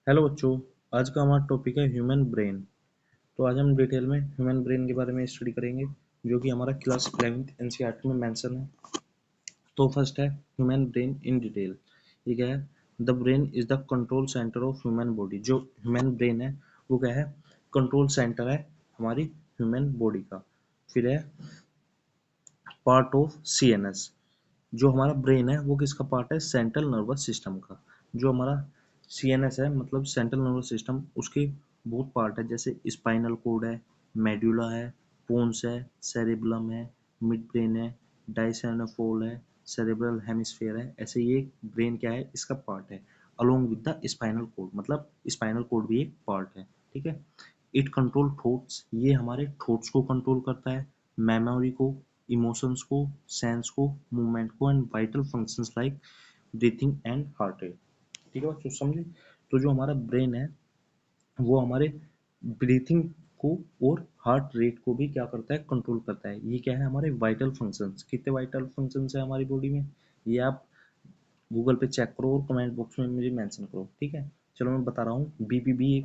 Hello बच्चों। आज का हमारा टॉपिक है ह्यूमन ब्रेन। तो आज हम डिटेल में ह्यूमन ब्रेन के बारे में स्टडी करेंगे, जो कि हमारा क्लास 11th एनसीईआरटी में मेंशन है। तो फर्स्ट है ह्यूमन ब्रेन इन डिटेल। ये क्या है? The brain is the control centre of human body. जो ह्यूमन ब्रेन है वो क्या है? कंट्रोल सेंटर है हमारी ह्यूमन बॉडी का। फिर है पार्ट ऑफ सीएनएस। जो हमारा ब्रेन है वो किसका पार्ट है? सेंट्रल नर्वस सिस्टम का। जो हमारा सीएनएस है मतलब सेंट्रल नर्वस सिस्टम, उसके बहुत पार्ट है, जैसे स्पाइनल कोड है, मेड्यूला है, पोन्स है, सेरेब्रम है, मिड ब्रेन है, डाइसेनोफोल है, सेरेब्रल हेमिस्फेयर है। ऐसे ये ब्रेन क्या है? इसका पार्ट है along with the spinal cord, मतलब स्पाइनल कोड भी एक पार्ट है। ठीक है। It control thoughts. ये हमारे थॉट्स को कंट्रोल करता है, मेमोरी को, इमोशंस को, सेंस को, मूवमेंट को and vital functions like breathing and heart rate. ठीक है बच्चों, समझे? तो जो हमारा ब्रेन है वो हमारे ब्रीथिंग को और हार्ट रेट को भी क्या करता है? कंट्रोल करता है। ये क्या है? हमारे वाइटल फंक्शंस। कितने वाइटल फंक्शंस है हमारी बॉडी में? ये आप गूगल पे चेक करो और कमेंट बॉक्स में मुझे मेंशन करो। ठीक है। चलो मैं बता रहा हूँ। बीपीबी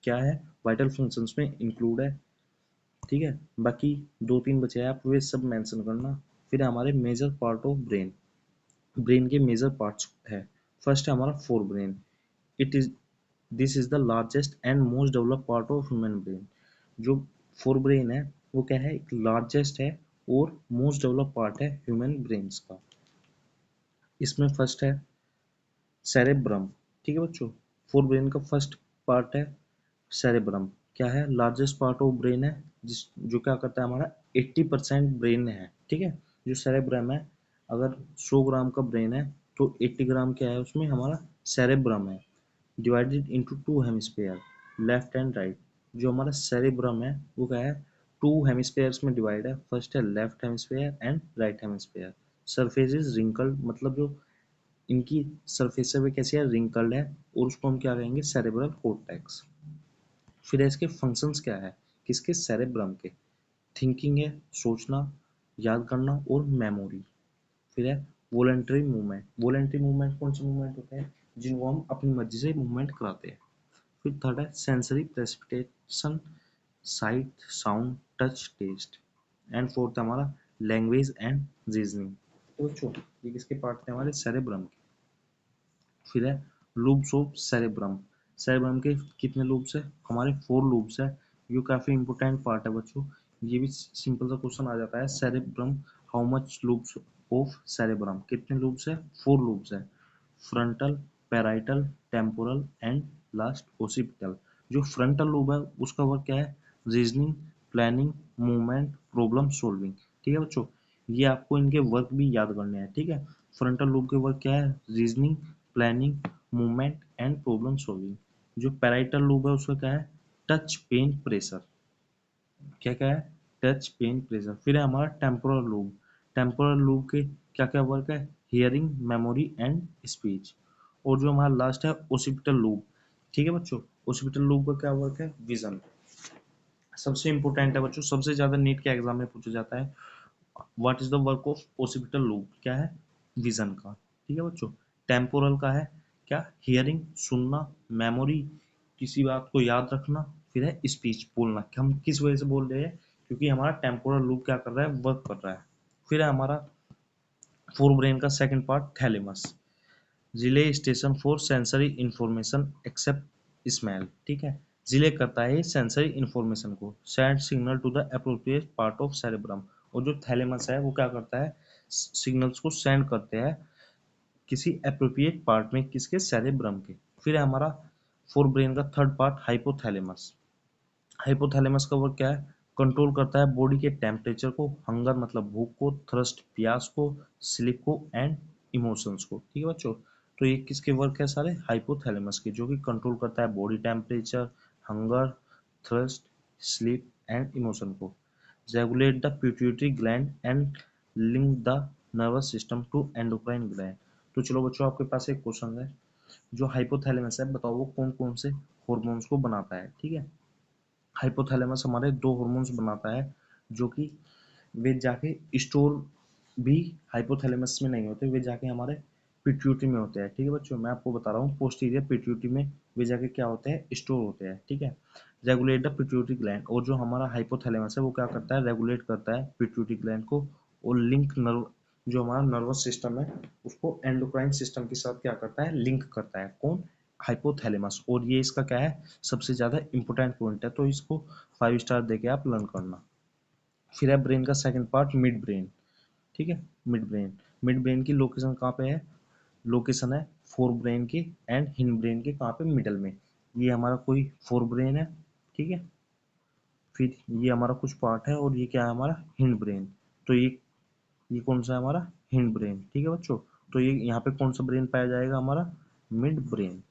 क्या है? वाइटल फंक्शंस में इंक्लूड है। ठीक है। बाकी दो तीन बचे हैं, आप वे सब मेंशन करना। फिर हमारे major part of brain. Brain के मेजर पार्ट्स है। फर्स्ट है हमारा forebrain. It is this is the largest and most developed part of human brain. जो फोर ब्रेन है वो क्या है? एक लार्जेस्ट है और मोस्ट डेवलप्ड पार्ट है ह्यूमन ब्रेन्स का। इसमें फर्स्ट है सेरेब्रम। ठीक है बच्चों। फोर ब्रेन का फर्स्ट पार्ट है सेरेब्रम। क्या है? लार्जेस्ट पार्ट ऑफ ब्रेन है, जिस जो क्या करता है? हमारा 80% ब्रेन है। ठीक है। जो सेरेब्रम है, अगर 100 ग्राम का ब्रेन है तो 80 ग्राम क्या है उसमें? हमारा सेरेब्रम है। Divided into two hemisphere, left and right. जो हमारा सेरेब्रम है वो क्या है? टू हेमिस्फेयर्स में डिवाइड है। फर्स्ट है left hemisphere and right hemisphere. Surface is wrinkled, मतलब जो इनकी सरफेस है वो कैसी है? रिंकल्ड है। और उसको हम क्या कहेंगे? Cerebral cortex. फिर इसके फंक्शंस क्या है? किसके? सेरेब्रम के। थिंकिंग है, सोचना, याद करना और मेमोरी। फिर है वॉलेंटरी मूवमेंट। वॉलेंटरी मूवमेंट कौन से मूवमेंट होते हैं? जिनको हम अपनी मर्जी से मूवमेंट कराते हैं। फिर थर्ड है sensory precipitation, sight, sound, touch, taste. And fourth हमारा लैंग्वेज एंड रीजनिंग। तो बच्चों ये किसके पार्ट थे? हमारे सेरेब्रम के। फिर है लूब्स ऑफ सेरेब्रम। सेरेब्रम के कितने लूब्स है? हमारे 4 लूब्स है। ये काफी इंपॉर्टेंट पार्ट है बच्चों। ये भी सिंपल सा क्वेश्चन आ जाता है। Cerebrum, how much lubes of cerebrum? कितने लूब्स है? 4 लूब्स है। Frontal, parietal, temporal and last occipital. जो फ्रंटल लूब है उसका वर्क क्या है? Reasoning, planning, movement, problem solving. ठीक है बच्चों। ये आपको इनके वर्क भी याद करने हैं। ठीक है। फ्रंटल लूब के वर्क क्या है? Reasoning, planning, movement and problem solving. जो पैराइटल लूब है उसका क्या है? Touch, pain, pressure. क्या क्या है? Touch, pain, pressure. फिर है हमारा टेम्पोरल लूब। टेम्पोरल लूब के क्या क्या वर्क है? Hearing, memory and speech. और जो हमारा लास्ट है ओसिपिटल लूब। ठीक है बच्चों। ओसिपिटल लूब का क्या वर्क है? विजन। सबसे इंपॉर्टेंट है बच्चों, सबसे ज्यादा नीट के एग्जाम में पूछा जाता है। What is the work of occipital lube? क्या है? विजन का। ठीक है बच्चों। टेम्पोरल का है क्या? हियरिंग, सुनना, मेमोरी, किसी बात को याद रखना। फिर है स्पीच, बोलना। कि हम किस वजह से बोल रहे हैं? क्योंकि हमारा टेम्पोरल लूब क्या कर रहा है? वर्क कर रहा है। फिर है हमारा फोर ब्रेन का second part thalamus. Relay station for sensory information except smell. ठीक है। रिले करता है सेंसरी इंफॉर्मेशन को, send signal to the appropriate part of cerebrum. और जो थैलेमस है वो क्या करता है? सिग्नल्स को सेंड करते हैं किसी अप्रोप्रिएट पार्ट में, किसके? सेरेब्रम के। फिर है हमारा फोर ब्रेन का थर्ड पार्ट हाइपोथैलेमस। हाइपोथैलेमस का वर्क क्या है? कंट्रोल करता है बॉडी के टेम्परेचर को, हंगर मतलब भूख को, थ्रस्ट प्यास को, स्लीप को एंड इमोशंस को। ठीक है बच्चों। तो ये किसके वर्क है? सारे हाइपोथैलेमस के, जो कि कंट्रोल करता है body temperature, hunger, thirst, sleep and emotion को। Regulate the pituitary gland and link the nervous system to endocrine gland. तो चलो बच्चों, आपके पास एक क्वेश्चन है। जो हाइपोथैलेमस है बताओ वो कौन कौन से हॉर्मोन्स को बनाता है? ठीक है। हाइपोथैलेमस हमारे दो हॉर्मोन्स बनाता है, जो कि वे जाके स्टोर भी हाइपोथैलेमस में नहीं होते, वे जाके हमारे पिट्यूटरी में होते हैं, ठीक है बच्चों। मैं आपको बता रहा हूँ पोस्टीरियर पिट्यूटरी में वे जाके क्या होते हैं, स्टोर होते हैं, ठीक है। रेगुलेट द पिट्यूटरी ग्लैंड, और जो हमारा हाइपोथैलेमस है वो क्या करता है, रेगुलेट करता है पिट्यूटरी ग्लैंड को, और लिंक नर्व, जो हमारा नर्वस सिस्टम है उसको एंडोक्राइन सिस्टम के साथ क्या करता है, लिंक करता है, कौन, हाइपोथैलेमस। और ये इसका क्या है, सबसे ज्यादा इंपॉर्टेंट पॉइंट है, तो इसको 5 स्टार देके आप लर्न करना। फिर है ब्रेन का सेकंड पार्ट, मिड ब्रेन, ठीक है। मिड ब्रेन, मिड ब्रेन की लोकेशन कहाँ पे है, लोकेशन है फोर ब्रेन की एंड हिंड ब्रेन के कहाँ पे, मिडल में। ये हमारा कोई फोर ब्रेन है, ठीक है। फिर ये हमारा कुछ पार्ट है, और ये क्या है हमारा, हिंड ब्रेन। तो ये कौन सा है हमारा, हिंड ब्रेन, ठीक है बच्चों। तो ये यहाँ पे कौन सा ब्रेन पाया जाएगा, हमारा मिड ब्रेन।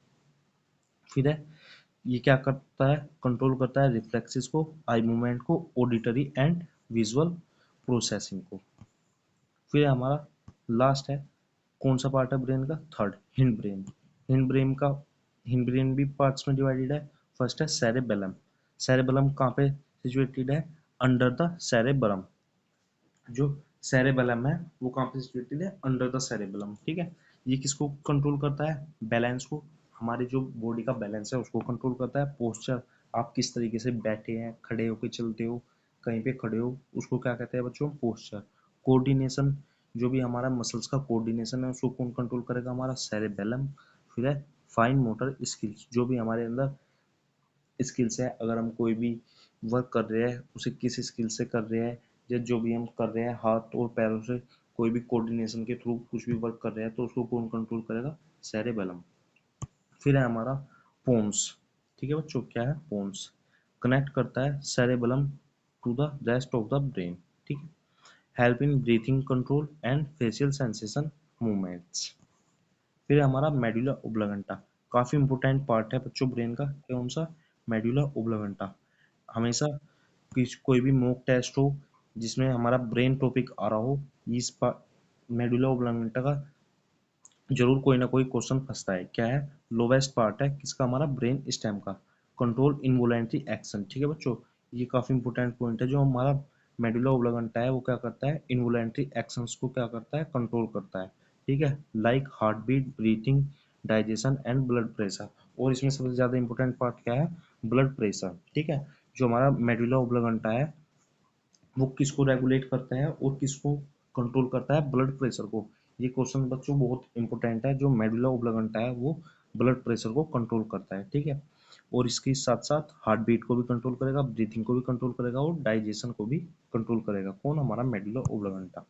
फिर है, ये क्या करता है, कंट्रोल करता है रिफ्लेक्सेस को, आई मूवमेंट को, ऑडिटरी एंड विजुअल प्रोसेसिंग को। फिर हमारा लास्ट है, कौन सा पार्ट है ब्रेन का, third, hind brain. Hind brain का, हिंड ब्रेन भी पार्ट्स में डिवाइडेड है। फर्स्ट है सेरेबेलम, सेरेबेलम कहाँ पे सिचुएटेड है, अंडर द सेरेब्रम। जो सेरेबेलम है वो कहाँ पे सिचुएटेड है, अंडर द सेरेबेलम, ठीक है। ये किसको कंट्रोल करता है, बैलेंस को, हमारे जो बॉडी का बैलेंस है उसको कंट्रोल करता है। पोस्चर, आप किस तरीके से बैठे हैं, खड़े होकर चलते हो, कहीं पे खड़े हो, उसको क्या कहते हैं बच्चों, पोस्चर। कोऑर्डिनेशन, जो भी हमारा मसल्स का कोऑर्डिनेशन है उसको कौन कंट्रोल करेगा, हमारा सेरेबेलम। फिर है फाइन मोटर स्किल्स, जो भी हमारे अंदर स्किल्स है, अगर हम कोई भी वर्क कर रहे हैं उसे किस स्किल से कर रहे हैं, या जो भी हम कर रहे हैं हाथ और पैरों से कोई भी कोऑर्डिनेशन के थ्रू कुछ भी वर्क कर रहे हैं, तो उसको कौन कंट्रोल करेगा, सेरेबेलम। फिर है हमारा पोन्स, ठीक है बच्चों, क्या है, पोन्स कनेक्ट करता है cerebellum to the rest of the brain, ठीक है। Help in breathing control and facial sensation movements. फिर हमारा मेडुला ओब्लांगेटा, काफी इंपॉर्टेंट पार्ट है बच्चों ब्रेन का, कौन सा, मेडुला ओब्लांगेटा। हमेशा कोई भी मॉक टेस्ट हो जिसमें हमारा ब्रेन टॉपिक आ रहा हो, इस मेडुला ओब्लांगेटा का जरूर कोई ना कोई क्वेश्चन फंसता है। क्या है, लोवेस्ट पार्ट है किसका, हमारा ब्रेन स्टेम का, कंट्रोल इनवोलेंट्री एक्शन, ठीक है बच्चों। ये काफी इंपॉर्टेंट पॉइंट है, जो हमारा मेडुला ओब्लांगेटा है वो क्या करता है, इनवोलेंट्री एक्शंस को क्या करता है, कंट्रोल करता है, ठीक है। Like heartbeat, breathing, digestion and blood pressure. और इसमें सबसे ज्यादा इंपॉर्टेंट पार्ट क्या है, ब्लड प्रेशर, ठीक है। जो हमारा मेडुला ओब्लांगेटा है वो किसको रेगुलेट करता है और किसको कंट्रोल करता है, ब्लड प्रेशर को। ये क्वेश्चन बच्चों बहुत इंपॉर्टेंट है, जो मेडुला ओब्लांगेटा है वो ब्लड प्रेशर को कंट्रोल करता है, ठीक है। और इसके साथ साथ हार्ट बीट को भी कंट्रोल करेगा, ब्रीथिंग को भी कंट्रोल करेगा, और डाइजेशन को भी कंट्रोल करेगा, कौन, हमारा मेडुला ओब्लांगेटा।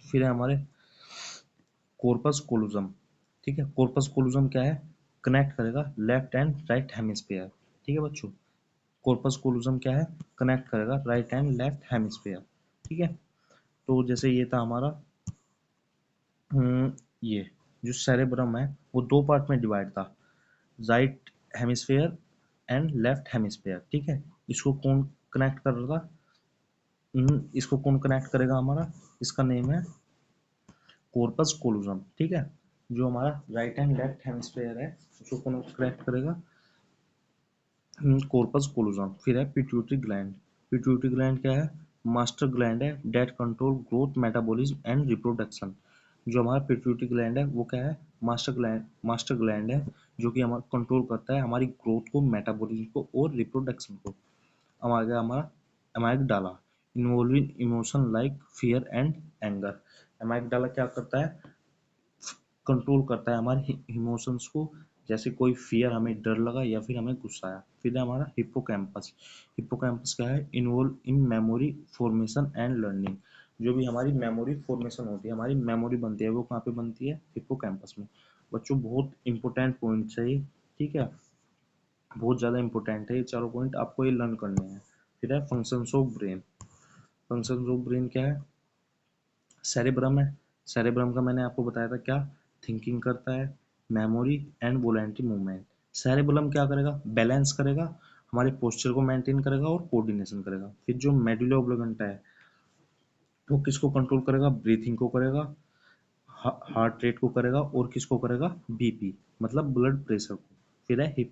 फिर है हमारे कॉर्पस कोलोजम, ठीक है। कॉर्पस कोलोजम क्या है, कनेक्ट करेगा लेफ्ट एंड राइट हेमिस्फीयर, ठीक है बच्चों। कॉर्पस कोलोजम क्या है, कनेक्ट करेगा राइट एंड लेफ्ट हेमिस्फीयर, ठीक है। तो जैसे ये था हमारा, ये जो सेरेब्रम है वो दो पार्ट में डिवाइड था, right hemisphere and left hemisphere, ठीक है। इसको कौन कनेक्ट कर रहा था, इसको कौन कनेक्ट करेगा, हमारा इसका नेम है कॉर्पस कोलोजम, ठीक है। जो हमारा राइट एंड लेफ्ट हेमिस्फेयर है उसको कौन कनेक्ट करेगा, कॉर्पस कोलोजम। फिर है पिट्यूटरी ग्लैंड, पिट्यूटरी ग्लैंड क्या है, मास्टर ग्लैंड है that control growth, metabolism and reproduction. जो हमारा पिट्यूटरी ग्लैंड है वो क्या है, मास्टर ग्लैंड है, जो कि हमारा कंट्रोल करता है हमारी ग्रोथ को, मेटाबॉलिज्म को और रिप्रोडक्शन को। अब आ गया हमारा amygdala, involving emotion like fear and anger. Amygdala क्या करता है, कंट्रोल करता है हमारे इमोशंस को, जैसे कोई फियर, हमें डर लगा या फिर हमें गुस्सा आया। फिर है हमारा हिप्पोकैम्पस, हिप्पोकैम्पस क्या है, involve in memory formation and learning. जो भी हमारी मेमोरी फॉर्मेशन होती है, हमारी मेमोरी बनती है, वो कहाँ पे बनती है, हिप्पोकैम्पस में। बच्चों बहुत इंपॉर्टेंट पॉइंट है ये, ठीक है, बहुत ज़्यादा इंपॉर्टेंट है ये चारों पॉइंट, आपको ये लर्न करने हैं। फिर है functions of brain, functions of brain क्या है, सेरेब्रम है, सेरेब्रम का मैंने आपको बताया था क्या, थिंकिंग करता है, memory and voluntary movement. Cerebrum क्या करेगा, बैलेंस करेगा, हमारे पोस्चर को मेंटेन करेगा और कोऑर्डिनेशन करेगा। फिर जो मेडुला ओब्लांगेटा है वो किसको कंट्रोल करेगा, ब्रीथिंग को करेगा, हार्ट रेट को करेगा, और किसको करेगा, बीपी मतलब ब्लड प्रेशर को। फिर है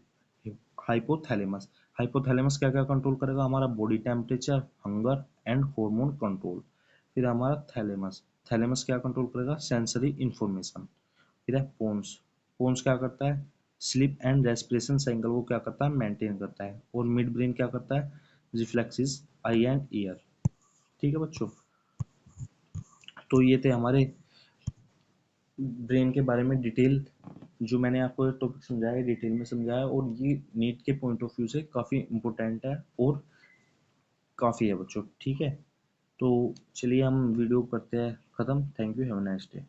हाइपोथैलेमस, हाइपोथैलेमस क्या क्या कंट्रोल करेगा, हमारा body temperature, hunger and hormone control. फिर हमारा थैलेमस, थैलेमस क्या कंट्रोल करेगा, सेंसरी इंफॉर्मेशन। फिर है पोन्स। पोन्स क्या करता है, स्लीप एंड रेस्पिरेशन साइकिल को क्या करता है, मेंटेन करता है। और मिड ब्रेन क्या करता है, रिफ्लेक्सेस आई एंड ईयर। ठीक है बच्चों, तो ये थे हमारे ब्रेन के बारे में डिटेल, जो मैंने आपको टॉपिक समझाया डिटेल में समझाया, और ये नीट के पॉइंट ऑफ व्यू से काफ़ी इम्पोर्टेंट है और काफ़ी है बच्चों। ठीक है, तो चलिए हम वीडियो करते हैं ख़त्म। Thank you, have a nice day.